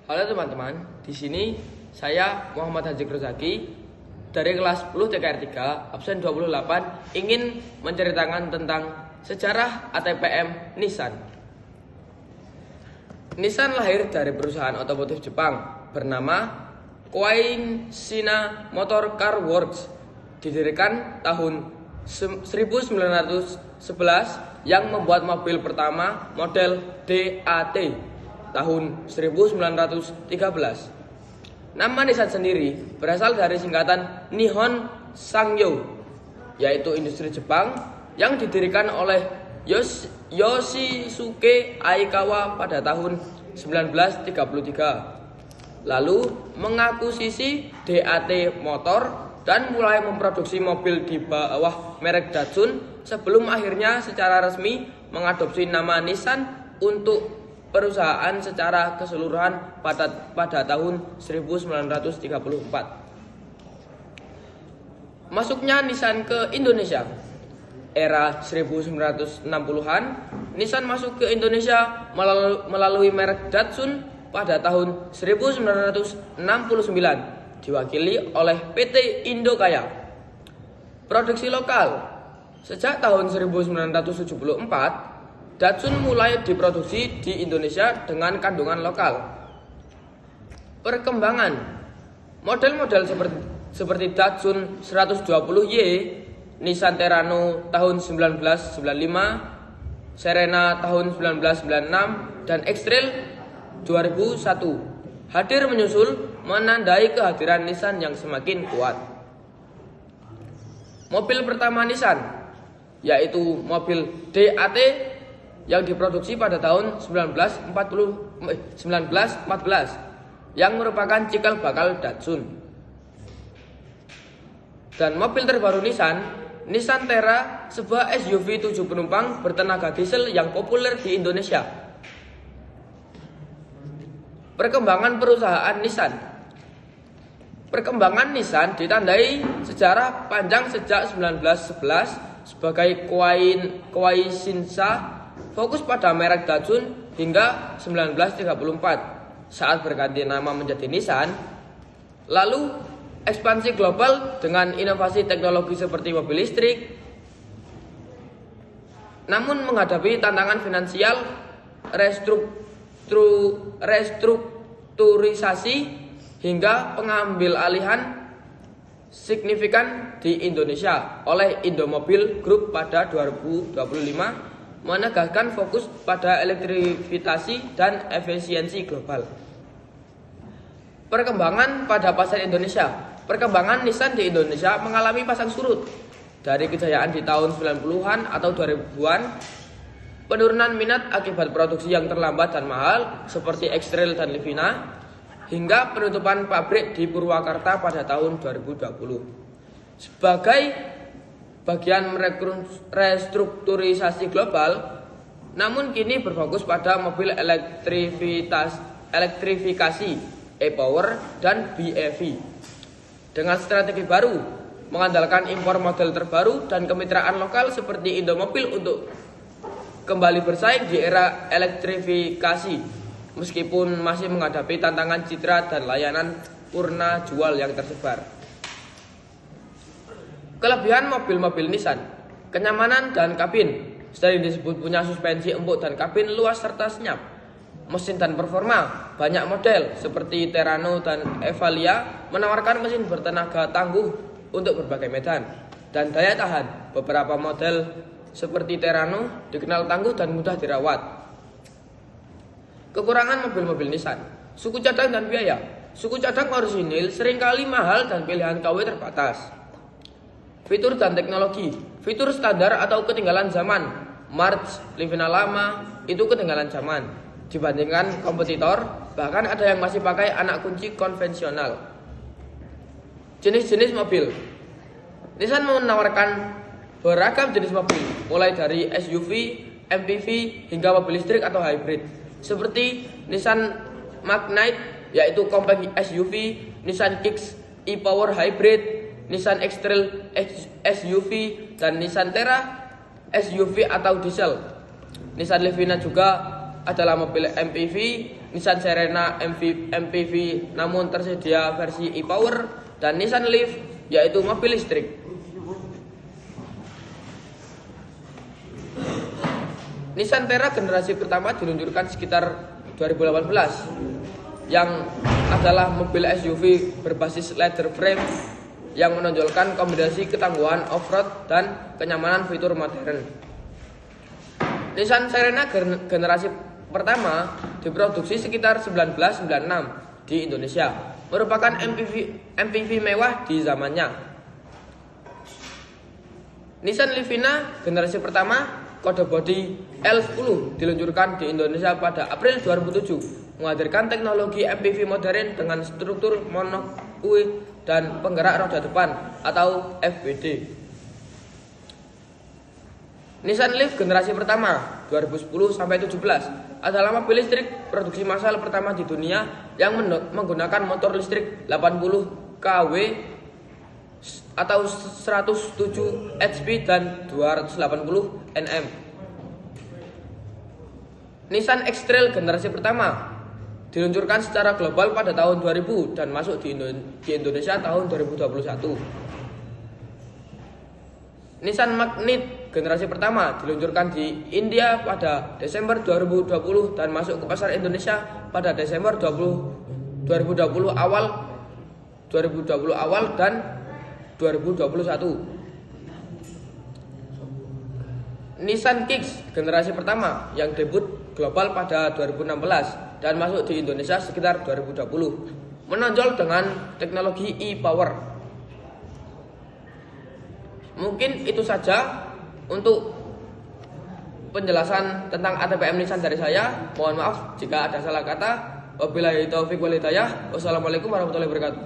Halo teman-teman, di sini saya Muhammad Haji Rozaki dari kelas 10 TKR 3 absen 28 ingin menceritakan tentang sejarah ATPM Nissan. Nissan lahir dari perusahaan otomotif Jepang bernama Koei Shina Motor Car Works, didirikan tahun 1911 yang membuat mobil pertama model DAT tahun 1913. Nama Nissan sendiri berasal dari singkatan Nihon Sangyo, yaitu industri Jepang yang didirikan oleh Yoshisuke Aikawa pada tahun 1933. Lalu mengakuisisi DAT Motor dan mulai memproduksi mobil di bawah merek Datsun sebelum akhirnya secara resmi mengadopsi nama Nissan untuk perusahaan secara keseluruhan pada tahun 1934. Masuknya Nissan ke Indonesia. Era 1960-an, Nissan masuk ke Indonesia melalui merek Datsun pada tahun 1969, diwakili oleh PT Indokaya. Produksi lokal. Sejak tahun 1974, Datsun mulai diproduksi di Indonesia dengan kandungan lokal. Perkembangan. Model-model seperti Datsun 120Y, Nissan Terrano tahun 1995, Serena tahun 1996, dan X-Trail 2001 hadir menyusul menandai kehadiran Nissan yang semakin kuat. Mobil pertama Nissan yaitu mobil DAT yang diproduksi pada tahun 1914 yang merupakan cikal bakal Datsun. Dan mobil terbaru Nissan Terra, sebuah SUV 7 penumpang bertenaga diesel yang populer di Indonesia. Perkembangan perusahaan Nissan. Perkembangan Nissan ditandai sejarah panjang sejak 1911 sebagai Koei Shinsha, fokus pada merek Datsun hingga 1934 saat berganti nama menjadi Nissan. Lalu ekspansi global dengan inovasi teknologi seperti mobil listrik. Namun menghadapi tantangan finansial, restrukturisasi hingga pengambil alihan signifikan di Indonesia oleh Indomobil Group pada 2025 menegaskan fokus pada elektrifikasi dan efisiensi global. Perkembangan pada pasar Indonesia. Perkembangan Nissan di Indonesia mengalami pasang surut. Dari kejayaan di tahun 90-an atau 2000-an, penurunan minat akibat produksi yang terlambat dan mahal seperti X-Trail dan Livina, hingga penutupan pabrik di Purwakarta pada tahun 2020. Sebagai bagian restrukturisasi global, namun kini berfokus pada mobil elektrifikasi, e-power, dan BEV. Dengan strategi baru, mengandalkan impor model terbaru dan kemitraan lokal seperti Indomobil untuk kembali bersaing di era elektrifikasi. Meskipun masih menghadapi tantangan citra dan layanan purna jual yang tersebar. Kelebihan mobil-mobil Nissan. Kenyamanan dan kabin. Sering disebut punya suspensi empuk dan kabin luas serta senyap. Mesin dan performa. Banyak model seperti Terrano dan Evalia menawarkan mesin bertenaga tangguh untuk berbagai medan. Dan daya tahan. Beberapa model seperti Terrano dikenal tangguh dan mudah dirawat. Kekurangan mobil-mobil Nissan. Suku cadang dan biaya. Suku cadang orisinil seringkali mahal dan pilihan KW terbatas. Fitur dan teknologi. Fitur standar atau ketinggalan zaman. March, Livina lama, itu ketinggalan zaman dibandingkan kompetitor. Bahkan ada yang masih pakai anak kunci konvensional. Jenis-jenis mobil. Nissan menawarkan beragam jenis mobil, mulai dari SUV, MPV, hingga mobil listrik atau hybrid. Seperti Nissan Magnite, yaitu compact SUV, Nissan Kicks e-Power Hybrid, Nissan X-Trail SUV, dan Nissan Terra SUV atau diesel. Nissan Livina juga adalah mobil MPV Nissan Serena MPV namun tersedia versi e-Power, dan Nissan Leaf yaitu mobil listrik. Nissan Terra generasi pertama diluncurkan sekitar 2018 yang adalah mobil SUV berbasis leather frame yang menonjolkan kombinasi ketangguhan off-road dan kenyamanan fitur modern. Nissan Serena generasi pertama diproduksi sekitar 1996 di Indonesia, merupakan MPV mewah di zamannya. Nissan Livina generasi pertama kode bodi L10 diluncurkan di Indonesia pada April 2007, menghadirkan teknologi MPV modern dengan struktur monocoque dan penggerak roda depan atau FBD. Nissan Leaf generasi pertama 2010-17 adalah mobil listrik produksi massal pertama di dunia yang menggunakan motor listrik 80 kW atau 107 HP dan 280 Nm. Nissan X-Trail generasi pertama diluncurkan secara global pada tahun 2000 dan masuk di Indonesia tahun 2021. Nissan Magnet generasi pertama diluncurkan di India pada Desember 2020 dan masuk ke pasar Indonesia pada Desember 2020 awal dan 2021. Nissan Kicks generasi pertama yang debut global pada 2016 dan masuk di Indonesia sekitar 2020, menonjol dengan teknologi e-Power. Mungkin itu saja untuk penjelasan tentang ATPM Nissan dari saya. Mohon maaf jika ada salah kata. Wabillahi taufiq wal hidayah. Wassalamualaikum warahmatullahi wabarakatuh.